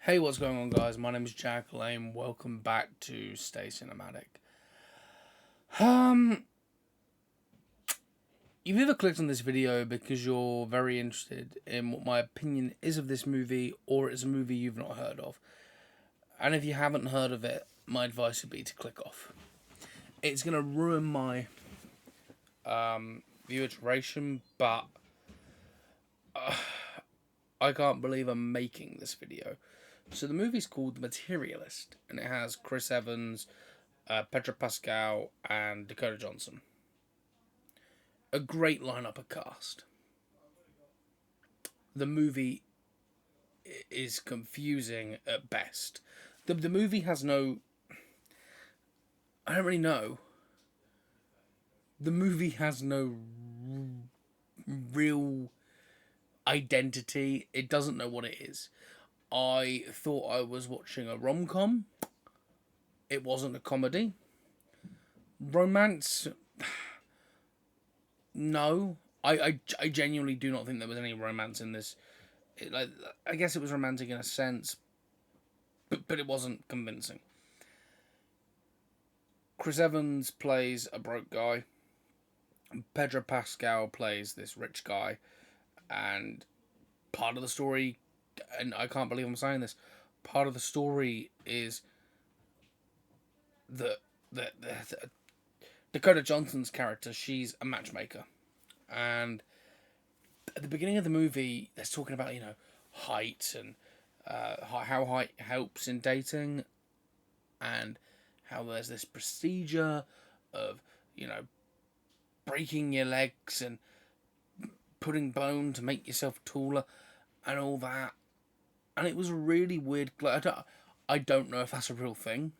Hey, what's going on, guys? My name is Jack Lane. Welcome back to Stay Cinematic. Um, you've either clicked on this video because you're very interested in what my opinion is of this movie, or it's a movie you've not heard of. And if you haven't heard of it, my advice would be to click off. It's gonna ruin my viewer duration, but I can't believe I'm making this video. So the movie's called Materialist, and it has Chris Evans, Pedro Pascal, and Dakota Johnson. A great lineup of cast. The movie is confusing at best. The movie has no. I don't really know. The movie has no real identity. It doesn't know what it is. I thought I was watching a rom com. It wasn't a comedy. Romance. No. I genuinely do not think there was any romance in this. I guess it was romantic in a sense, but it wasn't convincing. Chris Evans plays a broke guy. Pedro Pascal plays this rich guy, and part of the story, and I can't believe I'm saying this, part of the story is that the Dakota Johnson's character, she's a matchmaker, and at the beginning of the movie, they're talking about height and how height helps in dating, and how there's this procedure of breaking your legs and putting bone to make yourself taller and all that. And it was a really weird. I don't know if that's a real thing,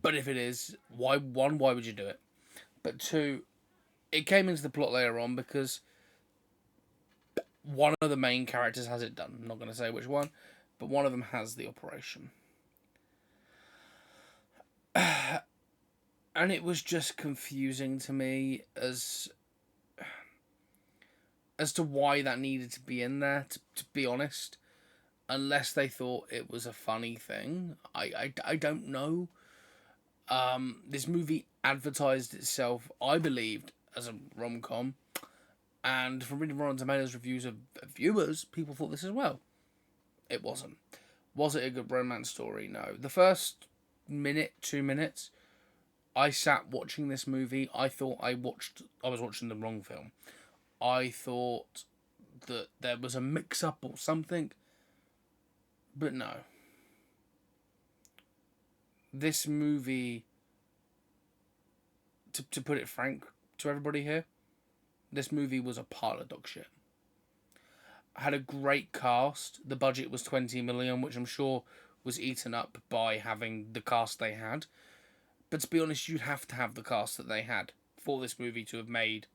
but if it is, why would you do it? But two, it came into the plot later on because one of the main characters has it done. I'm not going to say which one, but one of them has the operation. And it was just confusing to me as to why that needed to be in there, to be honest. Unless they thought it was a funny thing. I don't know. This movie advertised itself, I believed, as a rom-com. And from reading Rotten Tomatoes reviews of viewers, people thought this as well. It wasn't. Was it a good romance story? No. The first minute, 2 minutes, I sat watching this movie. I thought I was watching the wrong film. I thought that there was a mix-up or something. But no. This movie, to put it frank to everybody here, this movie was a pile of dog shit. Had a great cast. The budget was 20 million, which I'm sure was eaten up by having the cast they had. But to be honest, you'd have to have the cast that they had for this movie to have made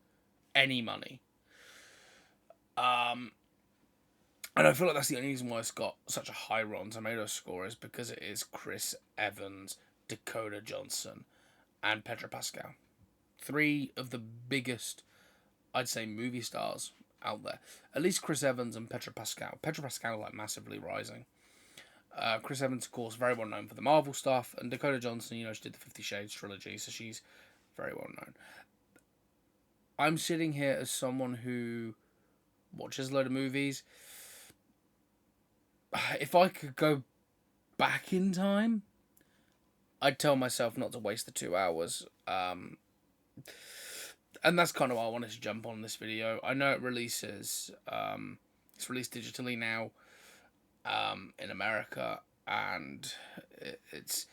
any money. And I feel like that's the only reason why it's got such a high Rotten Tomatoes score is because it is Chris Evans, Dakota Johnson, and Pedro Pascal. 3 of the biggest, I'd say, movie stars out there. At least Chris Evans and Pedro Pascal. Pedro Pascal massively rising. Chris Evans, of course, very well known for the Marvel stuff, and Dakota Johnson, she did the 50 Shades trilogy, so she's very well known. I'm sitting here as someone who watches a load of movies. If I could go back in time, I'd tell myself not to waste the 2 hours. And that's kind of why I wanted to jump on this video. I know it releases. It's released digitally now. In America, and it's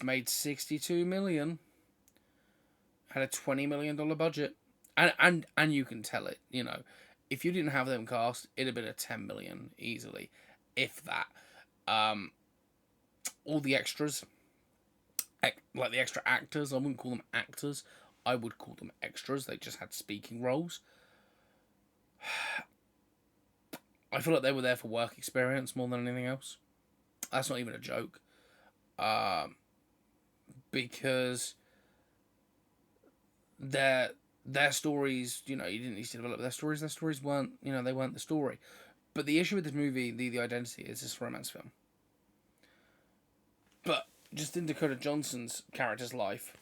made 62 million. Had a $20 million budget, and you can tell it. If you didn't have them cast, it'd have been a 10 million easily, if that. All the extras, like the extra actors, I wouldn't call them actors. I would call them extras. They just had speaking roles. I feel like they were there for work experience more than anything else. That's not even a joke. Because their stories, you didn't need to develop their stories. Their stories weren't, they weren't the story. But the issue with this movie, the identity, is this romance film. But just in Dakota Johnson's character's life,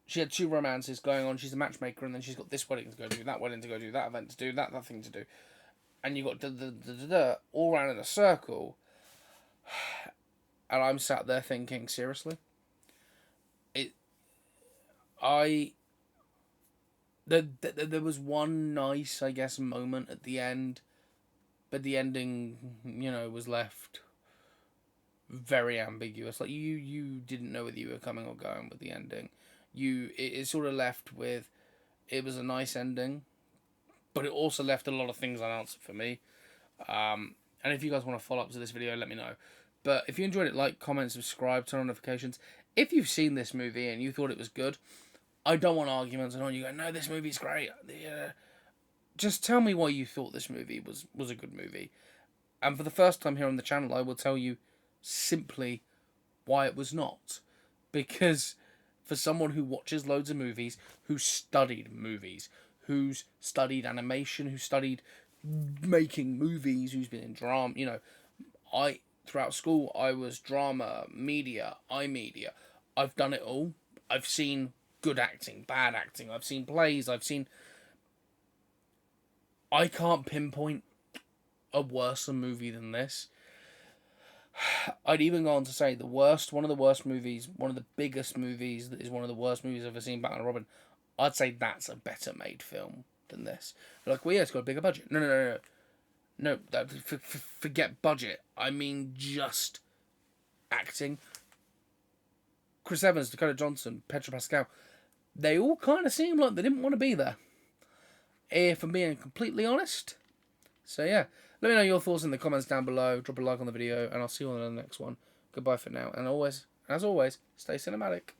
she had 2 romances going on. She's a matchmaker, and then she's got this wedding to go do, that wedding to go do, that event to do, that thing to do. And you got all around in a circle. And I'm sat there thinking, seriously? There was one nice, I guess, moment at the end, but the ending, was left very ambiguous. Like, you didn't know whether you were coming or going with the ending. It sort of left with, it was a nice ending, but it also left a lot of things unanswered for me. And if you guys want to follow up to this video, let me know. But if you enjoyed it, like, comment, subscribe, turn on notifications. If you've seen this movie and you thought it was good, I don't want arguments and you go, no, this movie's great. Just tell me why you thought this movie was a good movie. And for the first time here on the channel, I will tell you simply why it was not. Because for someone who watches loads of movies, who's studied animation, who studied making movies, who's been in drama, throughout school, I was drama, media, iMedia. I've done it all. I've seen good acting, bad acting. I've seen plays. I can't pinpoint a worse movie than this. I'd even go on to say one of the worst movies, one of the biggest movies that is one of the worst movies I've ever seen, Batman and Robin. I'd say that's a better made film than this. Like, well, yeah, it's got a bigger budget. No, forget budget. I mean just acting. Chris Evans, Dakota Johnson, Pedro Pascal, they all kind of seem like they didn't want to be there. If I'm being completely honest. So yeah, let me know your thoughts in the comments down below. Drop a like on the video, and I'll see you on the next one. Goodbye for now, and as always, stay cinematic.